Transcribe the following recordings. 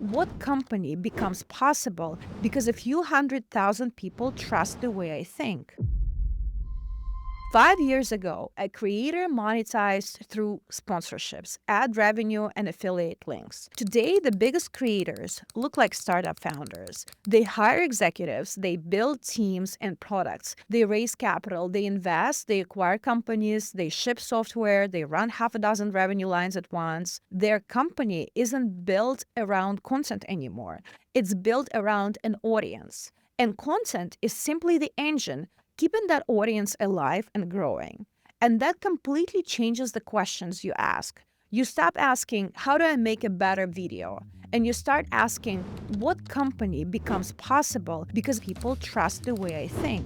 What company becomes possible because a few 100,000 people trust the way I think? 5 years ago, a creator monetized through sponsorships, ad revenue, and affiliate links. Today, the biggest creators look like startup founders. They hire executives, they build teams and products, they raise capital, they invest, they acquire companies, they ship software, they run half a dozen revenue lines at once. Their company isn't built around content anymore, it's built around an audience. And content is simply the engine keeping that audience alive and growing. And that completely changes the questions you ask. You stop asking, how do I make a better video? And you start asking, what company becomes possible because people trust the way I think?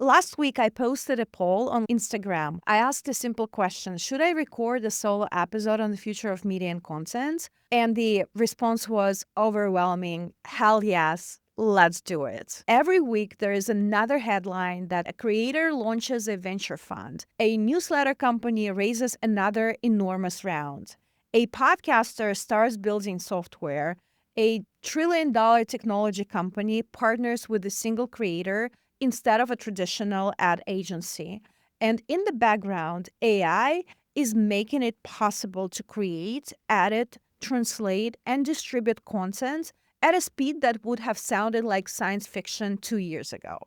Last week, I posted a poll on Instagram. I asked a simple question: should I record a solo episode on the future of media and content? And the response was overwhelming. Hell yes. Let's do it. Every week, there is another headline that a creator launches a venture fund, a newsletter company raises another enormous round, a podcaster starts building software, a $1 trillion technology company partners with a single creator instead of a traditional ad agency. And in the background, AI is making it possible to create, edit, translate, and distribute content at a speed that would have sounded like science fiction 2 years ago.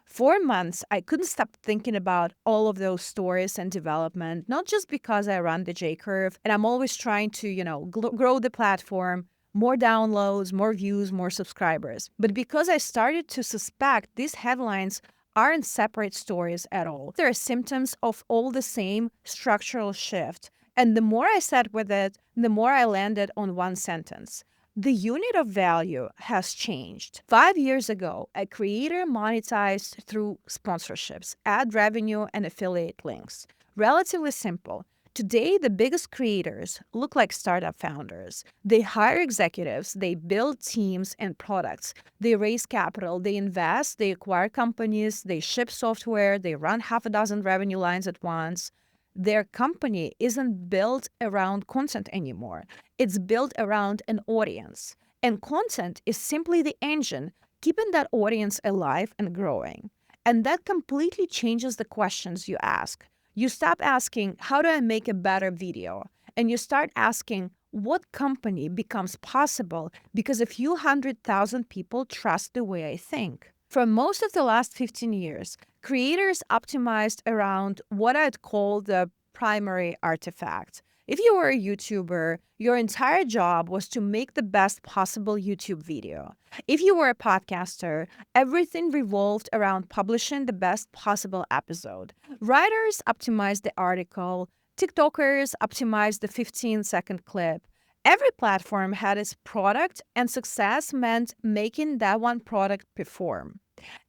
For months, I couldn't stop thinking about all of those stories and development, not just because I run the J curve and I'm always trying to, grow the platform, more downloads, more views, more subscribers, but because I started to suspect these headlines aren't separate stories at all. They're symptoms of all the same structural shift. And the more I sat with it, the more I landed on one sentence: the unit of value has changed. 5 years ago, a creator monetized through sponsorships, ad revenue, and affiliate links. Relatively simple. Today, the biggest creators look like startup founders. They hire executives, they build teams and products, they raise capital, they invest, they acquire companies, they ship software, they run half a dozen revenue lines at once. Their company isn't built around content anymore. It's built around an audience. And content is simply the engine keeping that audience alive and growing. And that completely changes the questions you ask. You stop asking, how do I make a better video? And you start asking, what company becomes possible because a few 100,000 people trust the way I think? For most of the last 15 years, creators optimized around what I'd call the primary artifact. If you were a YouTuber, your entire job was to make the best possible YouTube video. If you were a podcaster, everything revolved around publishing the best possible episode. Writers optimized the article, TikTokers optimized the 15-second clip. Every platform had its product, and success meant making that one product perform.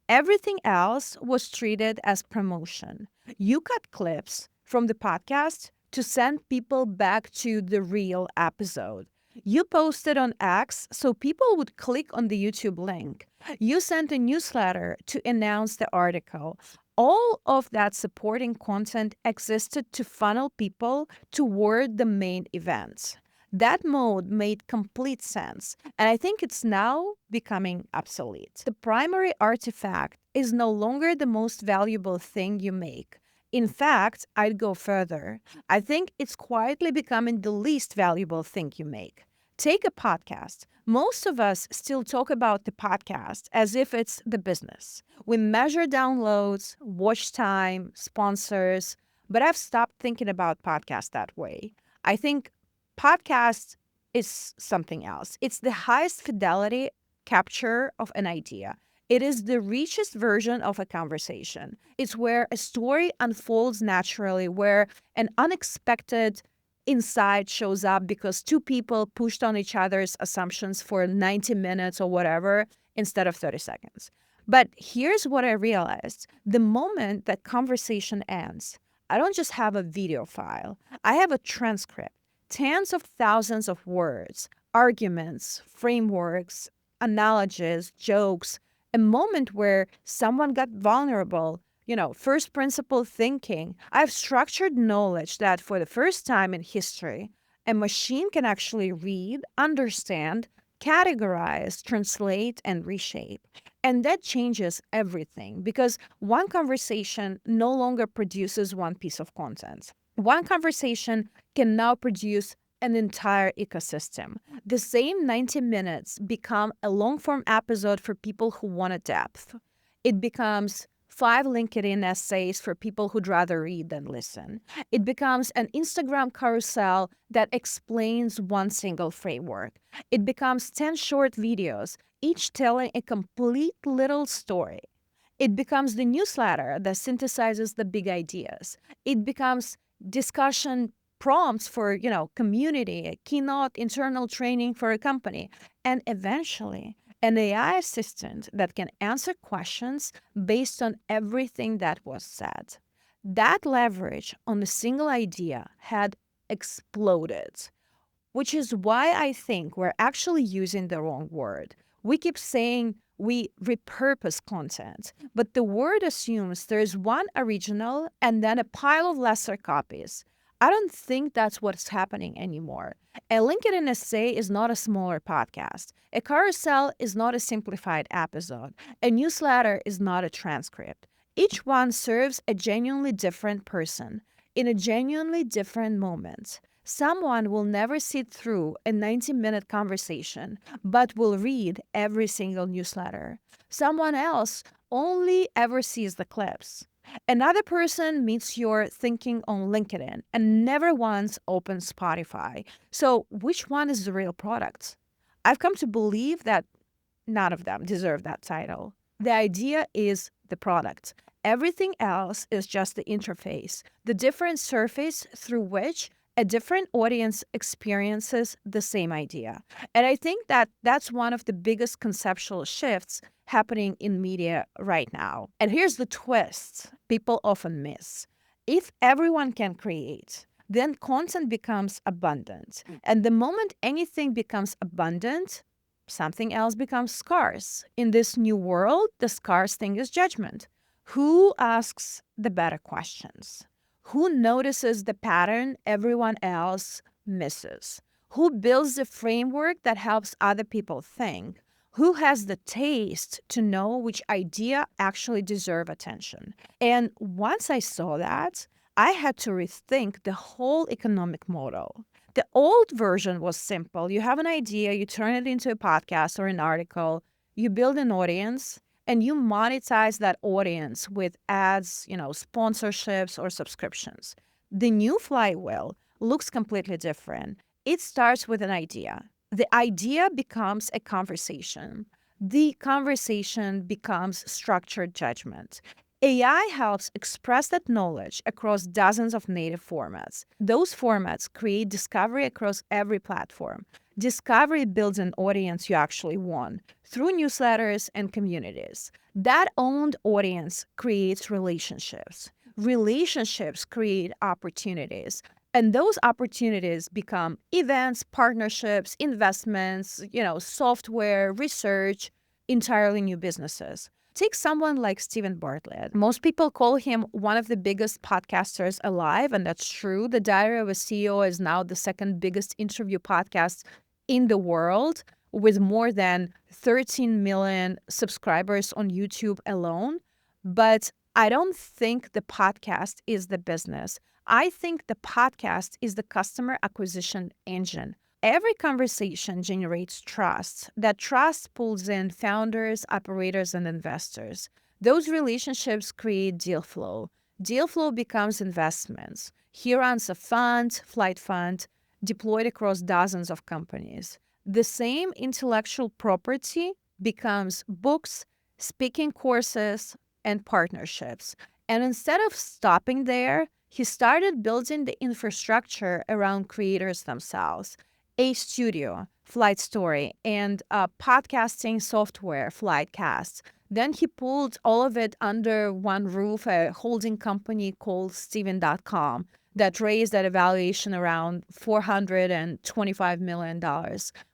Everything else was treated as promotion. You cut clips from the podcast to send people back to the real episode. You posted on X so people would click on the YouTube link. You sent a newsletter to announce the article. All of that supporting content existed to funnel people toward the main events. That mode made complete sense, and I think it's now becoming obsolete. The primary artifact is no longer the most valuable thing you make. In fact, I'd go further. I think it's quietly becoming the least valuable thing you make. Take a podcast. Most of us still talk about the podcast as if it's the business. We measure downloads, watch time, sponsors, but I've stopped thinking about podcasts that way. I think podcast is something else. It's the highest fidelity capture of an idea. It is the richest version of a conversation. It's where a story unfolds naturally, where an unexpected insight shows up because two people pushed on each other's assumptions for 90 minutes or whatever instead of 30 seconds. But here's what I realized. The moment that conversation ends, I don't just have a video file, I have a transcript. Tens of thousands of words, arguments, frameworks, analogies, jokes, a moment where someone got vulnerable, first principle thinking. I have structured knowledge that for the first time in history, a machine can actually read, understand, categorize, translate, and reshape. And that changes everything because one conversation no longer produces one piece of content. One conversation can now produce an entire ecosystem. The same 90 minutes become a long form episode for people who want a depth. It becomes 5 LinkedIn essays for people who'd rather read than listen. It becomes an Instagram carousel that explains one single framework. It becomes 10 short videos, each telling a complete little story. It becomes the newsletter that synthesizes the big ideas. It becomes discussion prompts for, community, a keynote, internal training for a company, and eventually an AI assistant that can answer questions based on everything that was said. That leverage on a single idea had exploded, which is why I think we're actually using the wrong word. We keep saying we repurpose content, but the word assumes there's one original and then a pile of lesser copies. I don't think that's what's happening anymore. A LinkedIn essay is not a smaller podcast. A carousel is not a simplified episode. A newsletter is not a transcript. Each one serves a genuinely different person in a genuinely different moment. Someone will never sit through a 90-minute conversation, but will read every single newsletter. Someone else only ever sees the clips. Another person meets your thinking on LinkedIn and never once opens Spotify. So which one is the real product? I've come to believe that none of them deserve that title. The idea is the product. Everything else is just the interface, the different surface through which a different audience experiences the same idea. And I think that that's one of the biggest conceptual shifts happening in media right now. And here's the twist people often miss. If everyone can create, then content becomes abundant. And the moment anything becomes abundant, something else becomes scarce. In this new world, the scarce thing is judgment. Who asks the better questions? Who notices the pattern everyone else misses? Who builds the framework that helps other people think? Who has the taste to know which idea actually deserve attention? And once I saw that, I had to rethink the whole economic model. The old version was simple. You have an idea, you turn it into a podcast or an article, you build an audience, and you monetize that audience with ads, sponsorships or subscriptions. The new flywheel looks completely different. It starts with an idea. The idea becomes a conversation. The conversation becomes structured judgment. AI helps express that knowledge across dozens of native formats. Those formats create discovery across every platform. Discovery builds an audience you actually want through newsletters and communities. That owned audience creates relationships. Relationships create opportunities. And those opportunities become events, partnerships, investments, software, research, entirely new businesses. Take someone like Stephen Bartlett. Most people call him one of the biggest podcasters alive, and that's true. The Diary of a CEO is now the second biggest interview podcast in the world, with more than 13 million subscribers on YouTube alone. But I don't think the podcast is the business. I think the podcast is the customer acquisition engine. Every conversation generates trust. That trust pulls in founders, operators, and investors. Those relationships create deal flow. Deal flow becomes investments. He runs a fund, flight fund, deployed across dozens of companies. The same intellectual property becomes books, speaking courses, and partnerships. And instead of stopping there, he started building the infrastructure around creators themselves. A studio, Flight Story, and podcasting software, Flightcast. Then he pulled all of it under one roof, a holding company called Steven.com that raised that valuation around $425 million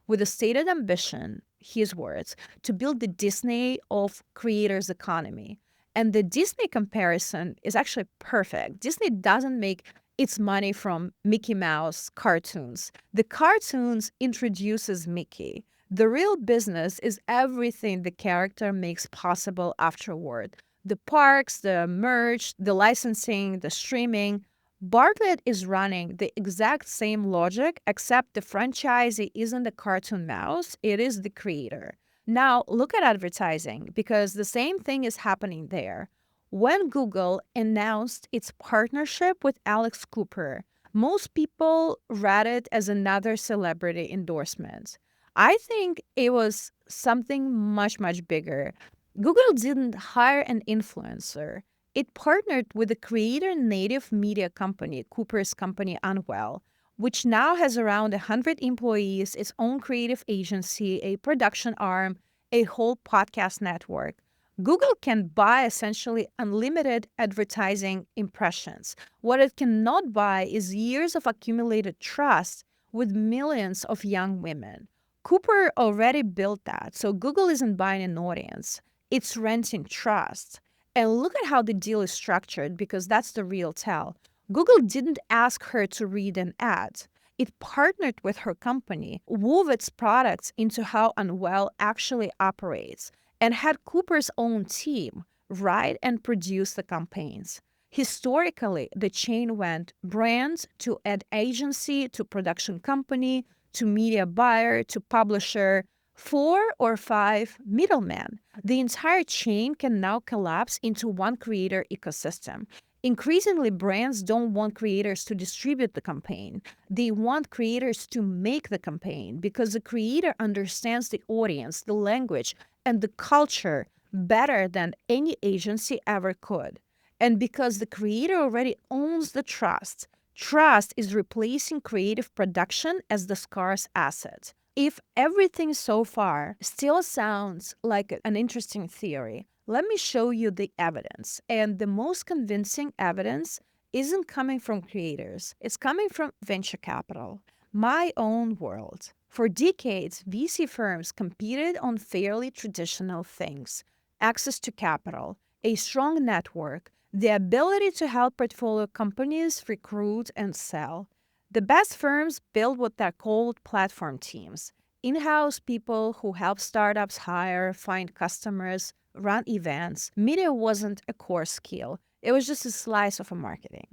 with a stated ambition, his words, to build the Disney of creators economy. And the Disney comparison is actually perfect. Disney doesn't make its money from Mickey Mouse cartoons. The cartoons introduces Mickey. The real business is everything the character makes possible afterward. The parks, the merch, the licensing, the streaming. Bartlett is running the exact same logic, except the franchisee isn't the cartoon mouse, it is the creator. Now, look at advertising because the same thing is happening there. When Google announced its partnership with Alex Cooper, most people read it as another celebrity endorsement. I think it was something much, much bigger. Google didn't hire an influencer. It partnered with the creator native media company, Cooper's company Unwell, which now has around 100 employees, its own creative agency, a production arm, a whole podcast network. Google can buy essentially unlimited advertising impressions. What it cannot buy is years of accumulated trust with millions of young women. Cooper already built that, so Google isn't buying an audience, it's renting trust. And look at how the deal is structured because that's the real tell. Google didn't ask her to read an ad. It partnered with her company, wove its products into how Unwell actually operates, and had Cooper's own team write and produce the campaigns. Historically, the chain went brand to ad agency to production company to media buyer to publisher, 4 or 5 middlemen. The entire chain can now collapse into one creator ecosystem. Increasingly, brands don't want creators to distribute the campaign. They want creators to make the campaign because the creator understands the audience, the language, and the culture better than any agency ever could. And because the creator already owns the trust, trust is replacing creative production as the scarce asset. If everything so far still sounds like an interesting theory, let me show you the evidence. And the most convincing evidence isn't coming from creators, it's coming from venture capital. My own world. For decades, VC firms competed on fairly traditional things: access to capital, a strong network, the ability to help portfolio companies recruit and sell. The best firms build what they're called platform teams, in-house people who help startups hire, find customers, run events. Media wasn't a core skill. It was just a slice of a marketing.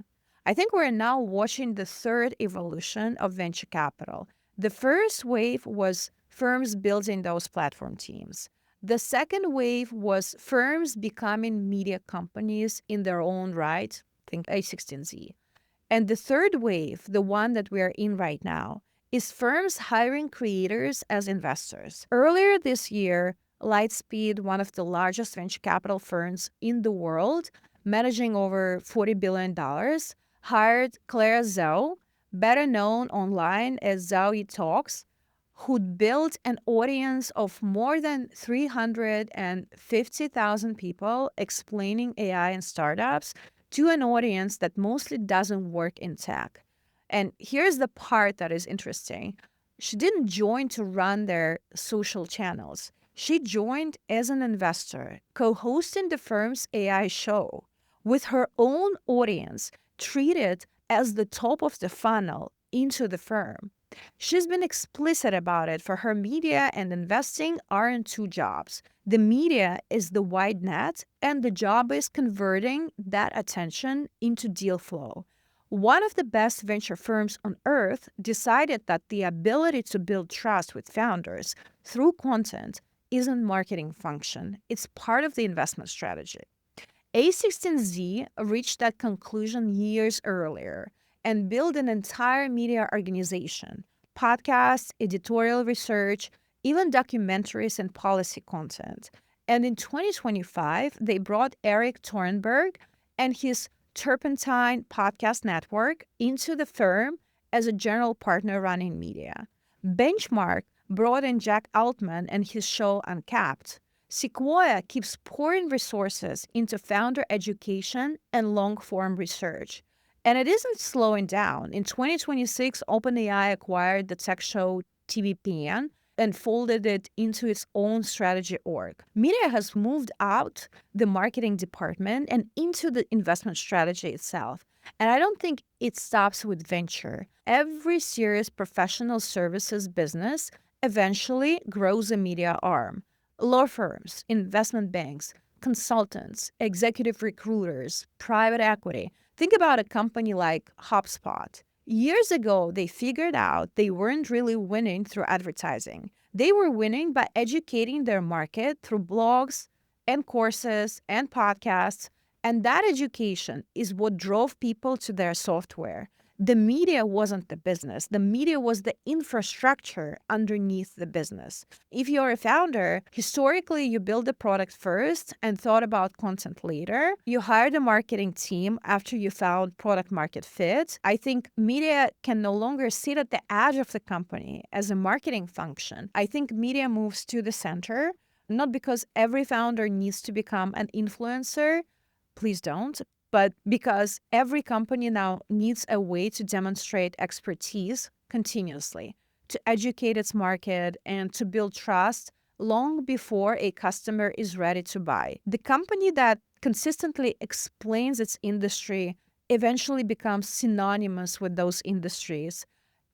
I think we're now watching the third evolution of venture capital. The first wave was firms building those platform teams. The second wave was firms becoming media companies in their own right. Think A16Z. And the third wave, the one that we are in right now, is firms hiring creators as investors. Earlier this year, Lightspeed, one of the largest venture capital firms in the world, managing over $40 billion, hired Claire Zhao, better known online as Zhao Talks, who'd built an audience of more than 350,000 people explaining AI and startups to an audience that mostly doesn't work in tech. And here's the part that is interesting. She didn't join to run their social channels. She joined as an investor, co-hosting the firm's AI show with her own audience treated as the top of the funnel into the firm. She's been explicit about it. For her, media and investing aren't two jobs. The media is the wide net, and the job is converting that attention into deal flow. One of the best venture firms on earth decided that the ability to build trust with founders through content isn't marketing function. It's part of the investment strategy. A16Z reached that conclusion years earlier and built an entire media organization, podcasts, editorial research, even documentaries and policy content. And in 2025, they brought Eric Thornburg and his Turpentine podcast network into the firm as a general partner running media. Benchmark brought in Jack Altman and his show Uncapped. Sequoia keeps pouring resources into founder education and long-form research. And it isn't slowing down. In 2026, OpenAI acquired the tech show TVPN, and folded it into its own strategy org. Media has moved out the marketing department and into the investment strategy itself. And I don't think it stops with venture. Every serious professional services business eventually grows a media arm. Law firms, investment banks, consultants, executive recruiters, private equity. Think about a company like HubSpot. Years ago, they figured out they weren't really winning through advertising. They were winning by educating their market through blogs and courses and podcasts. And that education is what drove people to their software. The media wasn't the business. The media was the infrastructure underneath the business. If you're a founder, historically, you build the product first and thought about content later. You hired a marketing team after you found product market fit. I think media can no longer sit at the edge of the company as a marketing function. I think media moves to the center, not because every founder needs to become an influencer. Please don't. But because every company now needs a way to demonstrate expertise continuously, to educate its market, and to build trust long before a customer is ready to buy. The company that consistently explains its industry eventually becomes synonymous with those industries.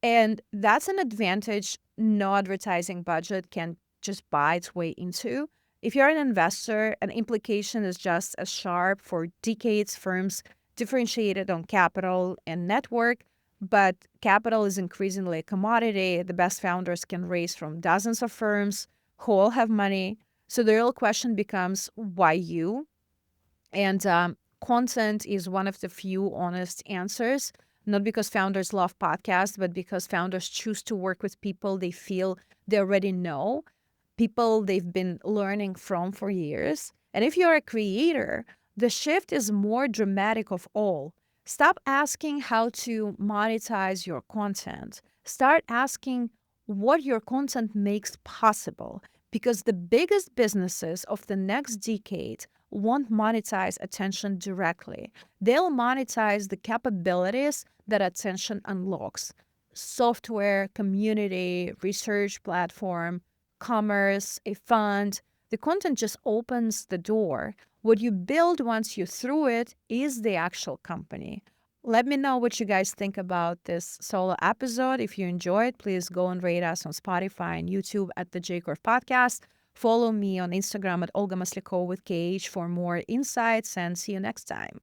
And that's an advantage no advertising budget can just buy its way into. If you're an investor, an implication is just as sharp. For decades, firms differentiated on capital and network, but capital is increasingly a commodity. The best founders can raise from dozens of firms who all have money. So the real question becomes, why you? And content is one of the few honest answers, not because founders love podcasts, but because founders choose to work with people they feel they already know, people they've been learning from for years. And if you're a creator, the shift is more dramatic of all. Stop asking how to monetize your content. Start asking what your content makes possible. Because the biggest businesses of the next decade won't monetize attention directly. They'll monetize the capabilities that attention unlocks: software, community, research platform, commerce, a fund. The content just opens the door. What you build once you through it is the actual company. Let me know what you guys think about this solo episode. If you enjoyed, please go and rate us on Spotify and YouTube at the J Corp Podcast. Follow me on Instagram at Olga Maslikhova with KH for more insights, and see you next time.